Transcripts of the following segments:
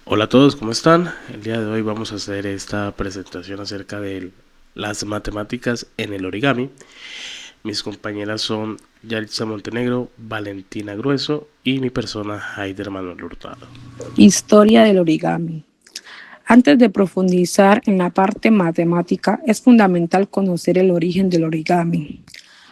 Hola a todos, ¿cómo están? El día de hoy vamos a hacer esta presentación acerca de las matemáticas en el origami. Mis compañeras son Yalitza Montenegro, Valentina Grueso y mi persona Haider Manuel Hurtado. Historia del origami. Antes de profundizar en la parte matemática, es fundamental conocer el origen del origami.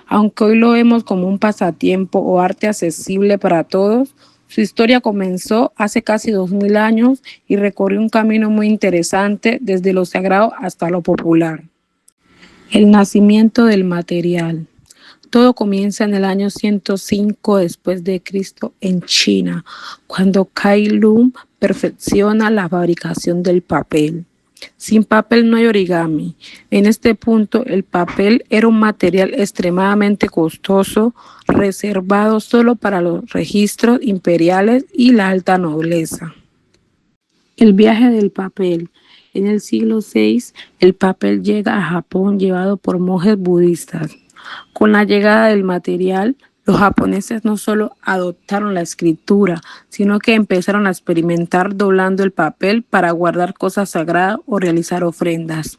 Aunque hoy lo vemos como un pasatiempo o arte accesible para todos, su historia comenzó hace casi 2000 años y recorrió un camino muy interesante desde lo sagrado hasta lo popular. El nacimiento del material. Todo comienza en el año 105 después de Cristo en China, cuando Kai Lun perfecciona la fabricación del papel. Sin papel no hay origami. En este punto, el papel era un material extremadamente costoso, reservado solo para los registros imperiales y la alta nobleza. El viaje del papel. En el siglo VI, el papel llega a Japón llevado por monjes budistas. Con la llegada del material, los japoneses no solo adoptaron la escritura, sino que empezaron a experimentar doblando el papel para guardar cosas sagradas o realizar ofrendas.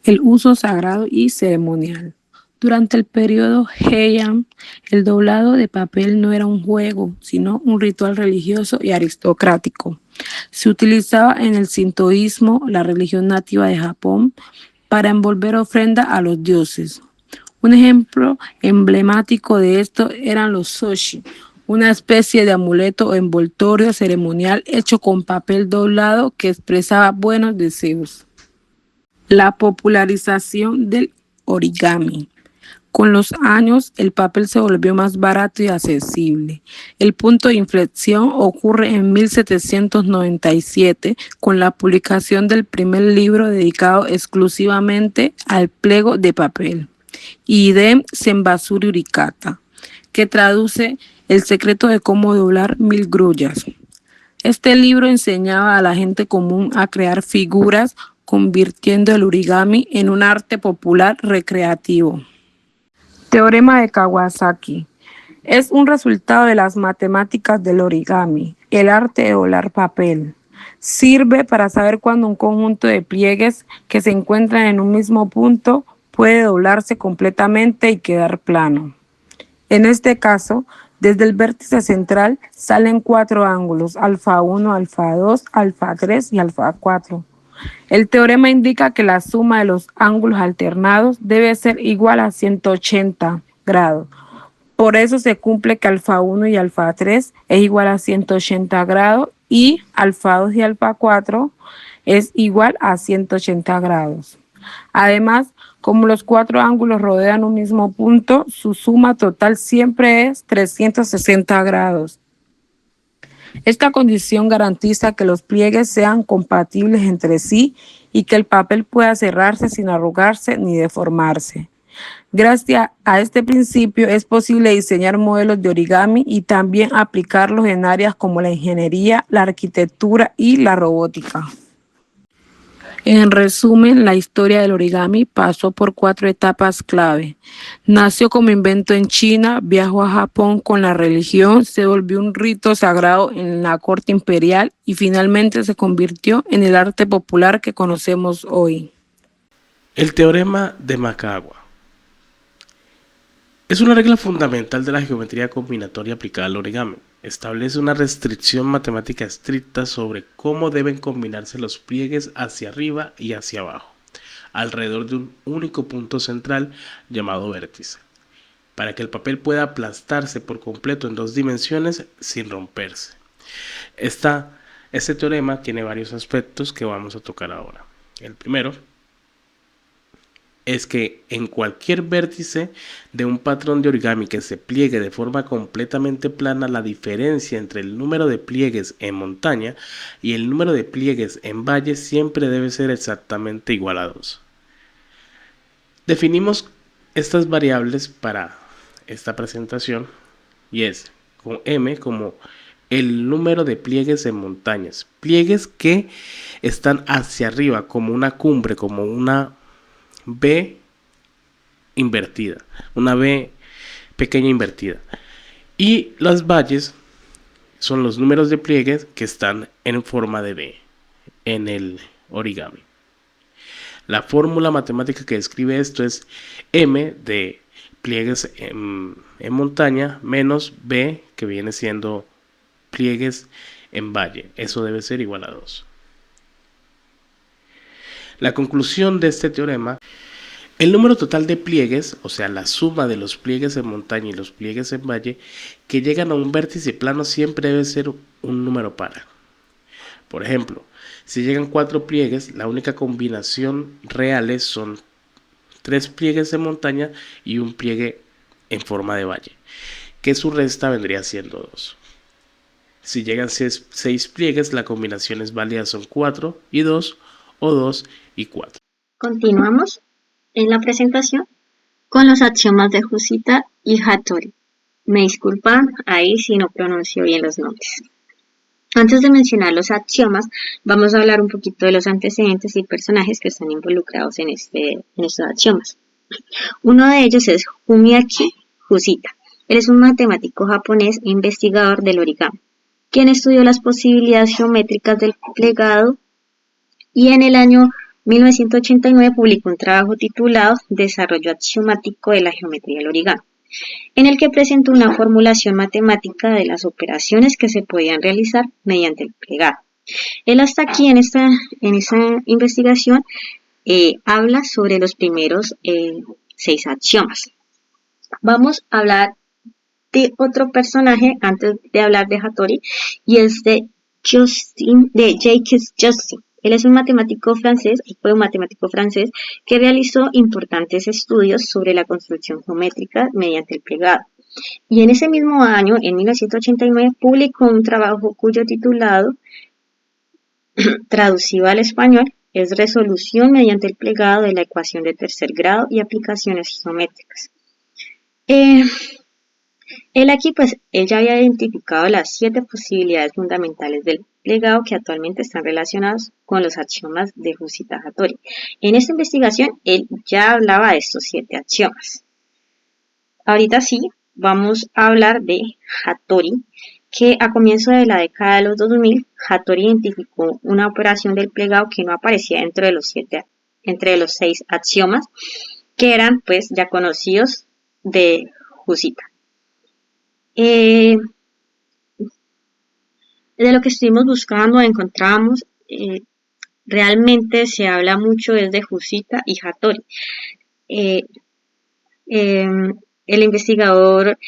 El uso sagrado y ceremonial. Durante el periodo Heian, el doblado de papel no era un juego, sino un ritual religioso y aristocrático. Se utilizaba en el sintoísmo, la religión nativa de Japón, para envolver ofrenda a los dioses. Un ejemplo emblemático de esto eran los soshi, una especie de amuleto o envoltorio ceremonial hecho con papel doblado que expresaba buenos deseos. La popularización del origami. Con los años, el papel se volvió más barato y accesible. El punto de inflexión ocurre en 1797 con la publicación del primer libro dedicado exclusivamente al pliego de papel, Idem Senbasuri Uricata, que traduce El secreto de cómo doblar 1000 grullas. Este libro enseñaba a la gente común a crear figuras, convirtiendo el origami en un arte popular recreativo. Teorema de Kawasaki. Es un resultado de las matemáticas del origami, el arte de doblar papel. Sirve para saber cuándo un conjunto de pliegues que se encuentran en un mismo punto puede doblarse completamente y quedar plano. En este caso, desde el vértice central salen 4 ángulos, alfa 1, alfa 2, alfa 3 y alfa 4. El teorema indica que la suma de los ángulos alternados debe ser igual a 180 grados. Por eso se cumple que alfa 1 y alfa 3 es igual a 180 grados y alfa 2 y alfa 4 es igual a 180 grados. Además, como los 4 ángulos rodean un mismo punto, su suma total siempre es 360 grados. Esta condición garantiza que los pliegues sean compatibles entre sí y que el papel pueda cerrarse sin arrugarse ni deformarse. Gracias a este principio es posible diseñar modelos de origami y también aplicarlos en áreas como la ingeniería, la arquitectura y la robótica. En resumen, la historia del origami pasó por 4 etapas clave. Nació como invento en China, viajó a Japón con la religión, se volvió un rito sagrado en la corte imperial y finalmente se convirtió en el arte popular que conocemos hoy. El teorema de Mercalli es una regla fundamental de la geometría combinatoria aplicada al origami. Establece una restricción matemática estricta sobre cómo deben combinarse los pliegues hacia arriba y hacia abajo, alrededor de un único punto central llamado vértice, para que el papel pueda aplastarse por completo en 2 dimensiones sin romperse. Este teorema tiene varios aspectos que vamos a tocar ahora. El primero es que en cualquier vértice de un patrón de origami que se pliegue de forma completamente plana, la diferencia entre el número de pliegues en montaña y el número de pliegues en valle siempre debe ser exactamente igual a 2. Definimos estas variables para esta presentación y es con M como el número de pliegues en montañas, pliegues que están hacia arriba como una cumbre, como una B invertida, una B pequeña invertida. Y las valles son los números de pliegues que están en forma de B en el origami. La fórmula matemática que describe esto es M de pliegues en montaña menos B, que viene siendo pliegues en valle. Eso debe ser igual a 2. La conclusión de este teorema: el número total de pliegues, o sea, la suma de los pliegues en montaña y los pliegues en valle, que llegan a un vértice plano siempre debe ser un número par. Por ejemplo, si llegan 4 pliegues, la única combinación reales son 3 pliegues en montaña y un pliegue en forma de valle, que su resta vendría siendo 2. Si llegan 6 pliegues, la combinación es válida son 4 y 2 o 2 y 4. Continuamos en la presentación con los axiomas de Husita y Hattori. Me disculpan ahí si no pronuncio bien los nombres. Antes de mencionar los axiomas, vamos a hablar un poquito de los antecedentes y personajes que están involucrados en estos axiomas. Uno de ellos es Fumiaki Husita. Él es un matemático japonés e investigador del origami, quien estudió las posibilidades geométricas del plegado y en el año 1989 publicó un trabajo titulado Desarrollo axiomático de la geometría del origami, en el que presentó una formulación matemática de las operaciones que se podían realizar mediante el plegado. Él hasta aquí en esta investigación habla sobre los primeros 6 axiomas. Vamos a hablar de otro personaje antes de hablar de Hattori, y es de Jacques Justin. Él es un matemático francés, fue un matemático francés que realizó importantes estudios sobre la construcción geométrica mediante el plegado. Y en ese mismo año, en 1989, publicó un trabajo cuyo titulado, traducido al español, es Resolución mediante el plegado de la ecuación de tercer grado y aplicaciones geométricas. Él aquí, él ya había identificado las 7 posibilidades fundamentales del plegado que actualmente están relacionados con los axiomas de Husita Hattori. En esta investigación, él ya hablaba de estos 7 axiomas. Ahorita sí, vamos a hablar de Hattori, que a comienzo de la década de los 2000, Hattori identificó una operación del plegado que no aparecía entre los 6 axiomas, que eran ya conocidos de Husita. De lo que estuvimos buscando, encontramos, realmente se habla mucho desde Husita y Hattori. El investigador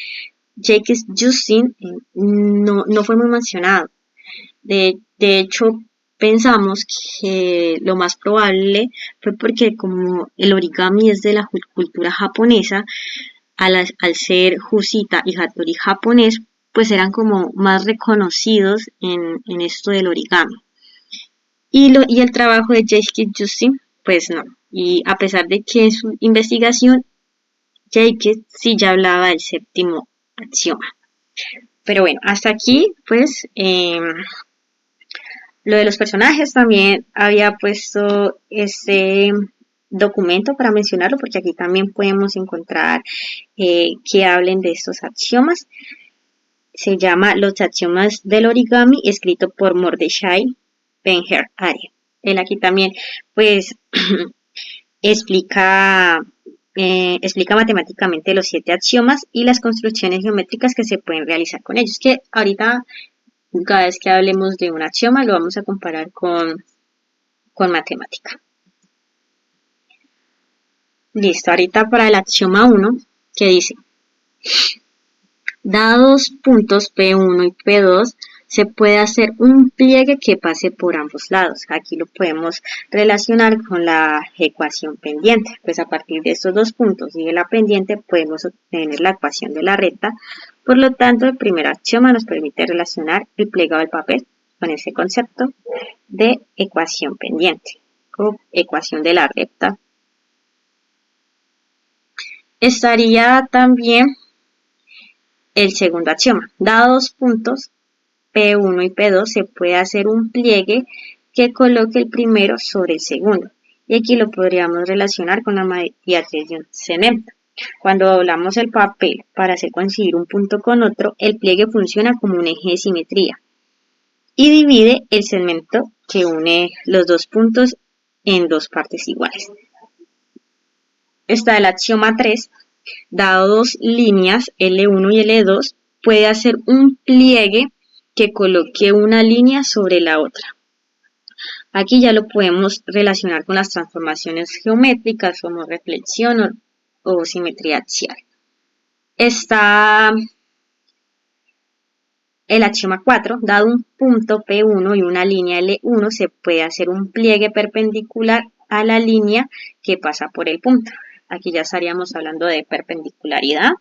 Jacques Justin no fue muy mencionado. De hecho, pensamos que lo más probable fue porque como el origami es de la cultura japonesa, al ser Husita y Hattori japonés, pues eran como más reconocidos en esto del origami. Y el trabajo de Jacques Justin, pues no. Y a pesar de que en su investigación, Jacques sí ya hablaba del 7º axioma. Pero bueno, hasta aquí, lo de los personajes también había puesto este documento para mencionarlo, porque aquí también podemos encontrar que hablen de estos axiomas. Se llama Los axiomas del origami, escrito por Mordechai Ben-Ari. Él aquí también explica matemáticamente los 7 axiomas y las construcciones geométricas que se pueden realizar con ellos, que ahorita cada vez que hablemos de un axioma lo vamos a comparar con matemática. Listo, ahorita para el axioma 1, que dice: dados puntos P1 y P2, se puede hacer un pliegue que pase por ambos lados. Aquí lo podemos relacionar con la ecuación pendiente. Pues a partir de estos 2 puntos y de la pendiente podemos obtener la ecuación de la recta. Por lo tanto, el primer axioma nos permite relacionar el plegado del papel con ese concepto de ecuación pendiente o ecuación de la recta. Estaría también el segundo axioma: dados puntos P1 y P2, se puede hacer un pliegue que coloque el primero sobre el segundo. Y aquí lo podríamos relacionar con la matriz de Zenem, Cuando doblamos el papel para hacer coincidir un punto con otro, el pliegue funciona como un eje de simetría y divide el segmento que une los dos puntos en dos partes iguales. Está el axioma 3. Dado dos líneas L1 y L2, puede hacer un pliegue que coloque una línea sobre la otra. Aquí ya lo podemos relacionar con las transformaciones geométricas como reflexión o simetría axial. Está el axioma 4. Dado un punto P1 y una línea L1, se puede hacer un pliegue perpendicular a la línea que pasa por el punto. Aquí ya estaríamos hablando de perpendicularidad.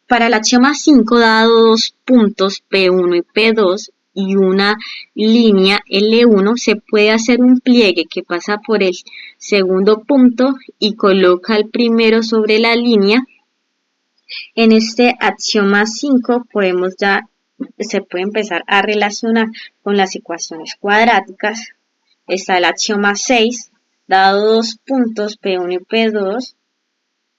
Para el axioma 5, dado dos puntos P1 y P2 y una línea L1, se puede hacer un pliegue que pasa por el segundo punto y coloca el primero sobre la línea. En este axioma 5 se puede empezar a relacionar con las ecuaciones cuadráticas. Está el axioma 6, dado dos puntos P1 y P2,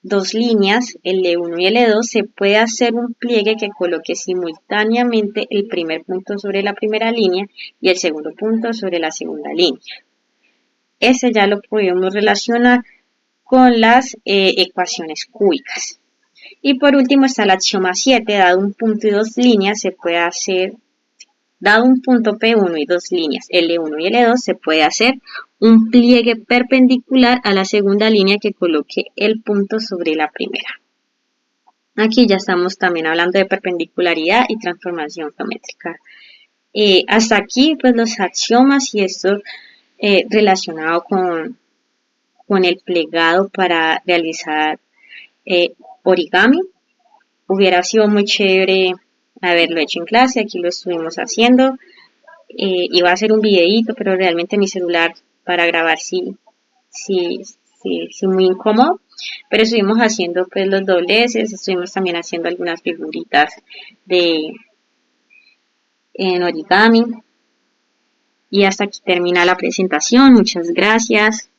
dos líneas L1 y L2, se puede hacer un pliegue que coloque simultáneamente el primer punto sobre la primera línea y el segundo punto sobre la segunda línea. Ese ya lo podemos relacionar con las ecuaciones cúbicas. Y por último está el axioma 7, dado un punto y dos líneas, se puede hacer, dado un punto P1 y dos líneas L1 y L2, se puede hacer un pliegue perpendicular a la segunda línea que coloque el punto sobre la primera. Aquí ya estamos también hablando de perpendicularidad y transformación geométrica. Hasta aquí pues los axiomas y esto relacionado con el plegado para realizar origami. Hubiera sido muy chévere haberlo hecho en clase, aquí lo estuvimos haciendo. Iba a hacer un videíto, pero realmente mi celular para grabar sí muy incómodo. Pero estuvimos haciendo pues los dobleces, estuvimos también haciendo algunas figuritas en origami. Y hasta aquí termina la presentación. Muchas gracias.